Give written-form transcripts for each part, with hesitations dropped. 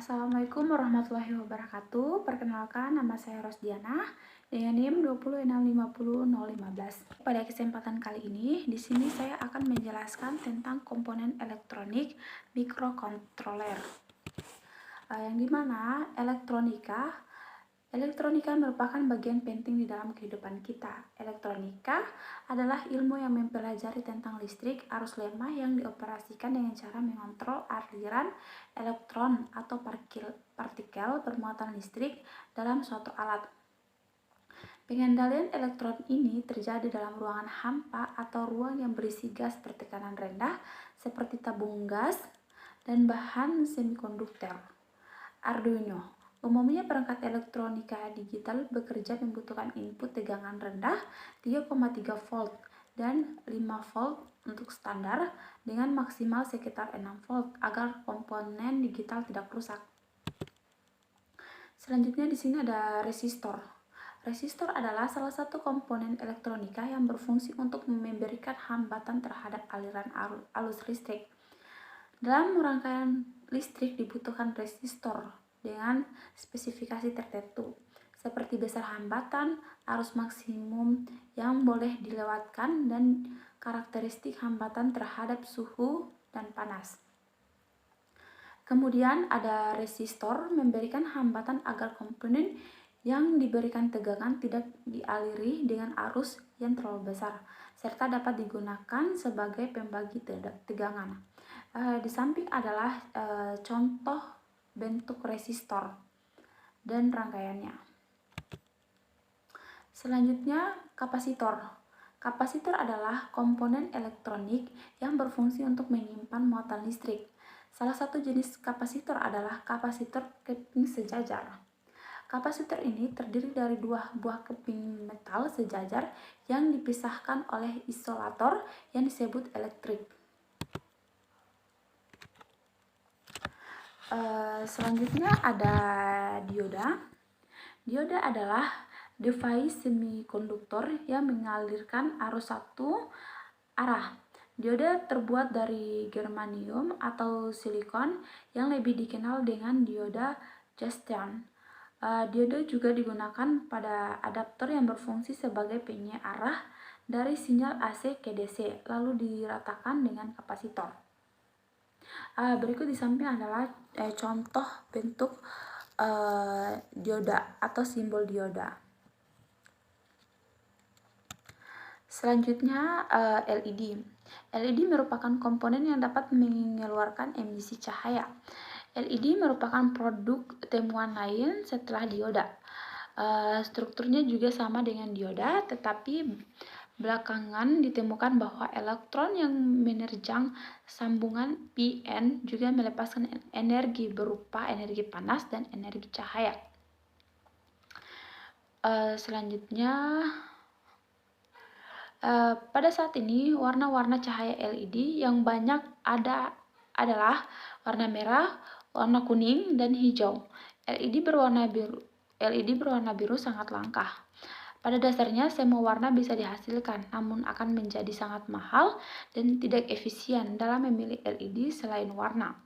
Assalamualaikum warahmatullahi wabarakatuh. Perkenalkan, nama saya Rosdiana dengan NIM 2065015. Pada kesempatan kali ini, di sini saya akan menjelaskan tentang komponen elektronik mikrokontroler. Yang dimana Elektronika merupakan bagian penting di dalam kehidupan kita. Elektronika adalah ilmu yang mempelajari tentang listrik, arus lemah yang dioperasikan dengan cara mengontrol aliran elektron atau partikel bermuatan listrik dalam suatu alat. Pengendalian elektron ini terjadi dalam ruangan hampa atau ruang yang berisi gas bertekanan rendah seperti tabung gas dan bahan semikonduktor. Arduino. Umumnya perangkat elektronika digital bekerja membutuhkan input tegangan rendah 3,3 volt dan 5 volt untuk standar dengan maksimal sekitar 6 volt agar komponen digital tidak rusak. Selanjutnya di sini ada resistor. Resistor adalah salah satu komponen elektronika yang berfungsi untuk memberikan hambatan terhadap aliran arus listrik. Dalam rangkaian listrik dibutuhkan resistor dengan spesifikasi tertentu, seperti besar hambatan, arus maksimum yang boleh dilewatkan, dan karakteristik hambatan terhadap suhu dan panas. Kemudian ada resistor memberikan hambatan agar komponen yang diberikan tegangan tidak dialiri dengan arus yang terlalu besar, serta dapat digunakan sebagai pembagi tegangan. Di samping adalah contoh bentuk resistor dan rangkaiannya. Selanjutnya, kapasitor. Kapasitor adalah komponen elektronik yang berfungsi untuk menyimpan muatan listrik. Salah satu jenis kapasitor adalah kapasitor keping sejajar. Kapasitor ini terdiri dari dua buah keping metal sejajar yang dipisahkan oleh isolator yang disebut elektrik. Selanjutnya ada dioda. Dioda adalah device semikonduktor yang mengalirkan arus satu arah. Dioda terbuat dari germanium atau silikon yang lebih dikenal dengan dioda Junction. Dioda juga digunakan pada adaptor yang berfungsi sebagai penyearah dari sinyal AC ke DC, lalu diratakan dengan kapasitor. Berikut di samping adalah contoh bentuk dioda atau simbol dioda. Selanjutnya LED. LED merupakan komponen yang dapat mengeluarkan emisi cahaya. LED merupakan produk temuan lain setelah dioda. Strukturnya juga sama dengan dioda, tetapi belakangan ditemukan bahwa elektron yang menerjang sambungan PN juga melepaskan energi berupa energi panas dan energi cahaya. Selanjutnya, pada saat ini warna-warna cahaya LED yang banyak adalah warna merah, warna kuning, dan hijau. LED berwarna biru sangat langka. Pada dasarnya semua warna bisa dihasilkan, namun akan menjadi sangat mahal dan tidak efisien dalam memilih LED selain warna.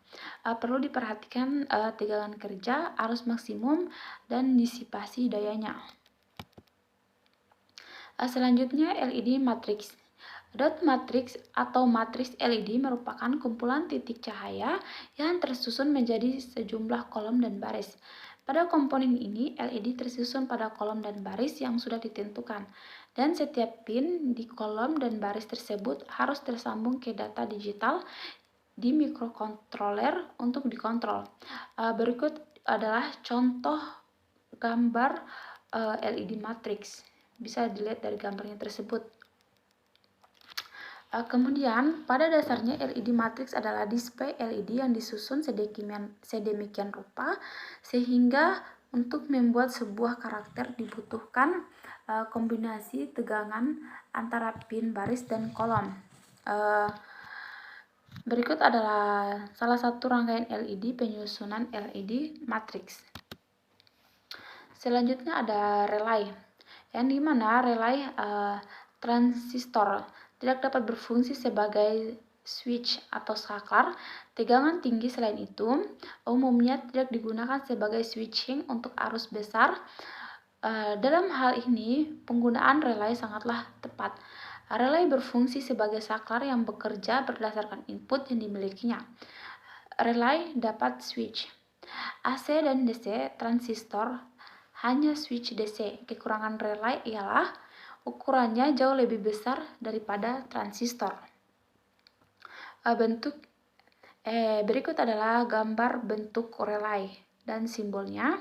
Perlu diperhatikan tegangan kerja, arus maksimum, dan disipasi dayanya. Selanjutnya LED matriks. Dot matriks atau matriks LED merupakan kumpulan titik cahaya yang tersusun menjadi sejumlah kolom dan baris. Pada komponen ini, LED tersusun pada kolom dan baris yang sudah ditentukan, dan setiap pin di kolom dan baris tersebut harus tersambung ke data digital di mikrokontroler untuk dikontrol. Berikut adalah contoh gambar LED matriks. Bisa dilihat dari gambarnya tersebut. Kemudian, pada dasarnya LED matriks adalah display LED yang disusun sedemikian rupa sehingga untuk membuat sebuah karakter dibutuhkan kombinasi tegangan antara pin baris dan kolom. Berikut adalah salah satu rangkaian LED penyusunan LED matriks. Selanjutnya ada relay, yang dimana relay transistor tidak dapat berfungsi sebagai switch atau saklar tegangan tinggi. Selain itu, umumnya tidak digunakan sebagai switching untuk arus besar. Dalam hal ini, penggunaan relay sangatlah tepat. Relay berfungsi sebagai saklar yang bekerja berdasarkan input yang dimilikinya. Relay dapat switch AC dan DC transistor, hanya switch DC. Kekurangan relay ialah ukurannya jauh lebih besar daripada transistor. Berikut adalah gambar bentuk relay dan simbolnya.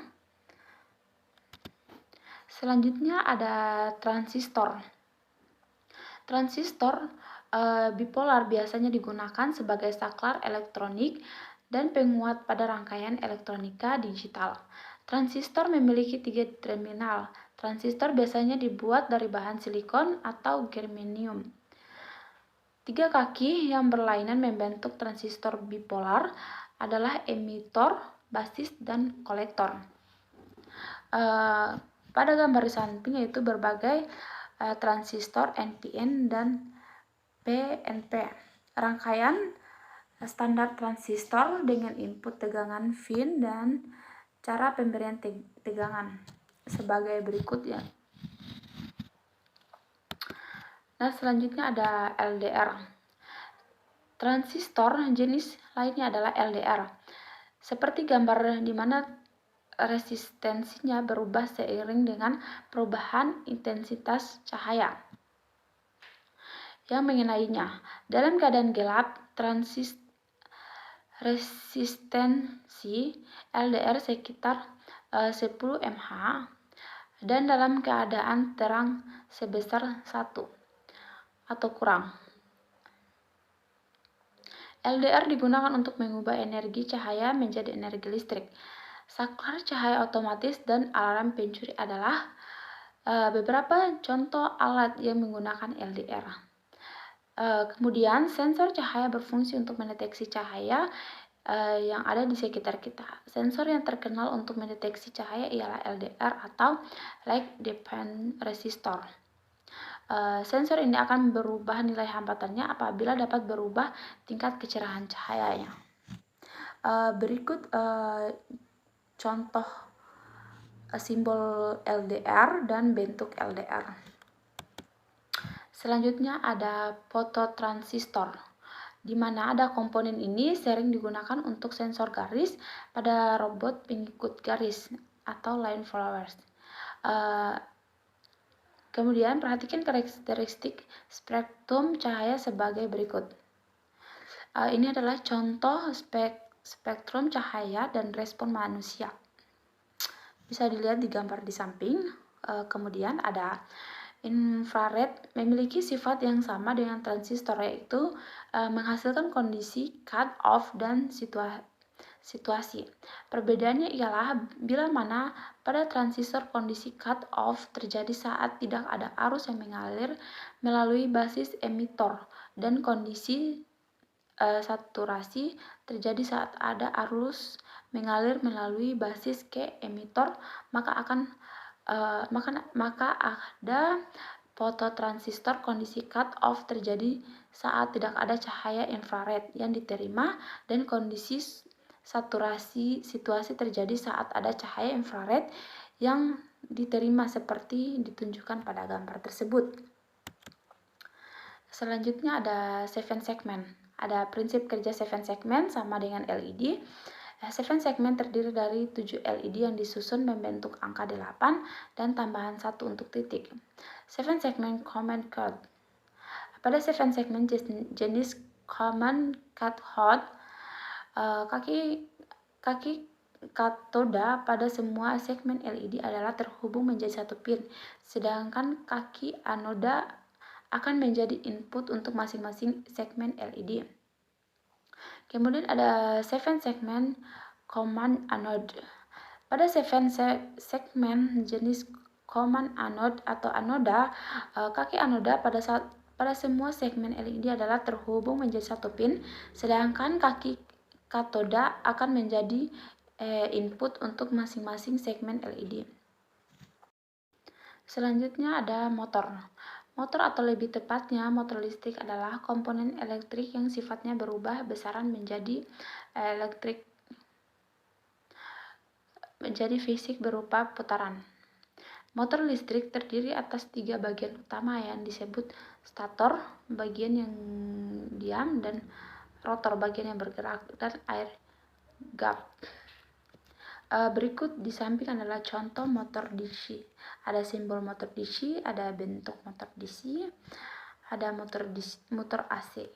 Selanjutnya ada transistor. Transistor bipolar biasanya digunakan sebagai saklar elektronik dan penguat pada rangkaian elektronika digital. Transistor memiliki 3 terminal. Transistor biasanya dibuat dari bahan silikon atau germanium. 3 kaki yang berlainan membentuk transistor bipolar adalah emitor, basis, dan kolektor. Pada gambar di samping yaitu berbagai transistor NPN dan PNP. Rangkaian standar transistor dengan input tegangan fin dan cara pemberian tegangan sebagai berikut ya. Nah, selanjutnya ada LDR. Transistor jenis lainnya adalah LDR. Seperti gambar di mana resistensinya berubah seiring dengan perubahan intensitas cahaya yang mengenainya. Dalam keadaan gelap, resistensi LDR sekitar 10 mH dan dalam keadaan terang sebesar 1 atau kurang. LDR digunakan untuk mengubah energi cahaya menjadi energi listrik. Saklar cahaya otomatis dan alarm pencuri adalah beberapa contoh alat yang menggunakan LDR. Kemudian sensor cahaya berfungsi untuk mendeteksi cahaya yang ada di sekitar kita. Sensor yang terkenal untuk mendeteksi cahaya ialah LDR atau light dependent resistor. Sensor ini akan berubah nilai hambatannya apabila dapat berubah tingkat kecerahan cahayanya. Berikut contoh simbol LDR dan bentuk LDR. Selanjutnya ada fototransistor, di mana ada komponen ini sering digunakan untuk sensor garis pada robot pengikut garis atau line followers. Kemudian perhatikan karakteristik spektrum cahaya sebagai berikut. Ini adalah contoh spektrum cahaya dan respon manusia. Bisa dilihat di gambar di samping. Kemudian ada infrared, memiliki sifat yang sama dengan transistor, yaitu menghasilkan kondisi cut off dan situasi. Perbedaannya ialah bila mana pada transistor kondisi cut off terjadi saat tidak ada arus yang mengalir melalui basis emitor dan kondisi saturasi terjadi saat ada arus mengalir melalui basis ke emitor, maka ada fototransistor. Kondisi cut off terjadi saat tidak ada cahaya infrared yang diterima dan kondisi saturasi situasi terjadi saat ada cahaya infrared yang diterima seperti ditunjukkan pada gambar tersebut. Selanjutnya ada 7 segment. Ada prinsip kerja 7 segment sama dengan LED. 7 segment terdiri dari 7 LED yang disusun membentuk angka 8 dan tambahan 1 untuk titik. 7 segment common code. Pada 7 segment jenis common cathode, kaki katoda pada semua segmen LED adalah terhubung menjadi satu pin, sedangkan kaki anoda akan menjadi input untuk masing-masing segmen LED. Kemudian ada 7 segmen common anode. Pada 7 segmen jenis common anode atau anoda, kaki anoda pada semua segmen LED adalah terhubung menjadi satu pin, sedangkan kaki katoda akan menjadi input untuk masing-masing segmen LED. Selanjutnya ada motor. Motor atau lebih tepatnya motor listrik adalah komponen elektrik yang sifatnya berubah besaran menjadi fisik berupa putaran. Motor listrik terdiri atas 3 bagian utama yang disebut stator, bagian yang diam, dan rotor, bagian yang bergerak, dan air gap. Berikut di samping adalah contoh motor DC. Ada simbol motor DC, ada bentuk motor DC, ada motor AC.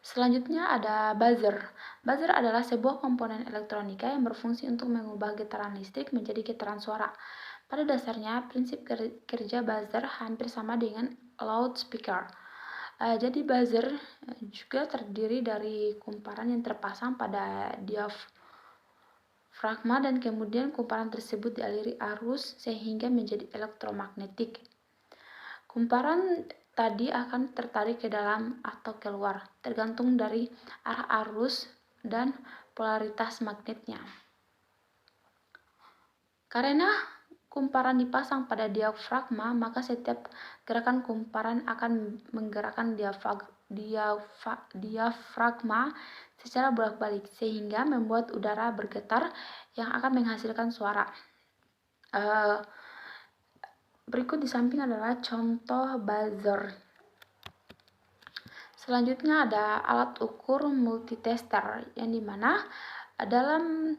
Selanjutnya ada buzzer. Buzzer adalah sebuah komponen elektronika yang berfungsi untuk mengubah getaran listrik menjadi getaran suara. Pada dasarnya, prinsip kerja buzzer hampir sama dengan loudspeaker. Jadi buzzer juga terdiri dari kumparan yang terpasang pada diafragma dan kemudian kumparan tersebut dialiri arus sehingga menjadi elektromagnetik. Kumparan tadi akan tertarik ke dalam atau keluar, tergantung dari arah arus dan polaritas magnetnya. Karena kumparan dipasang pada diafragma, maka setiap gerakan kumparan akan menggerakkan diafragma secara bolak-balik, sehingga membuat udara bergetar yang akan menghasilkan suara. Berikut di samping adalah contoh buzzer. Selanjutnya ada alat ukur multitester, yang dimana dalam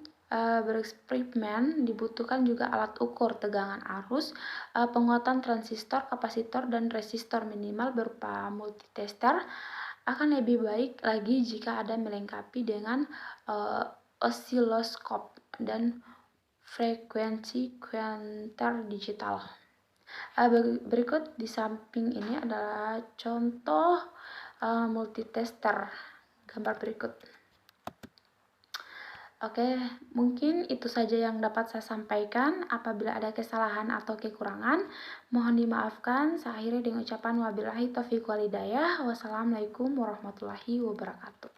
bereksperimen dibutuhkan juga alat ukur tegangan arus, penguatan transistor, kapasitor, dan resistor minimal berupa multitester. Akan lebih baik lagi jika ada melengkapi dengan osiloskop dan frekuensi kuantar digital. Berikut di samping ini adalah contoh multitester, gambar berikut. Oke, mungkin itu saja yang dapat saya sampaikan. Apabila ada kesalahan atau kekurangan, mohon dimaafkan. Saya akhiri dengan ucapan wabillahi taufiq wal hidayah. Wassalamualaikum warahmatullahi wabarakatuh.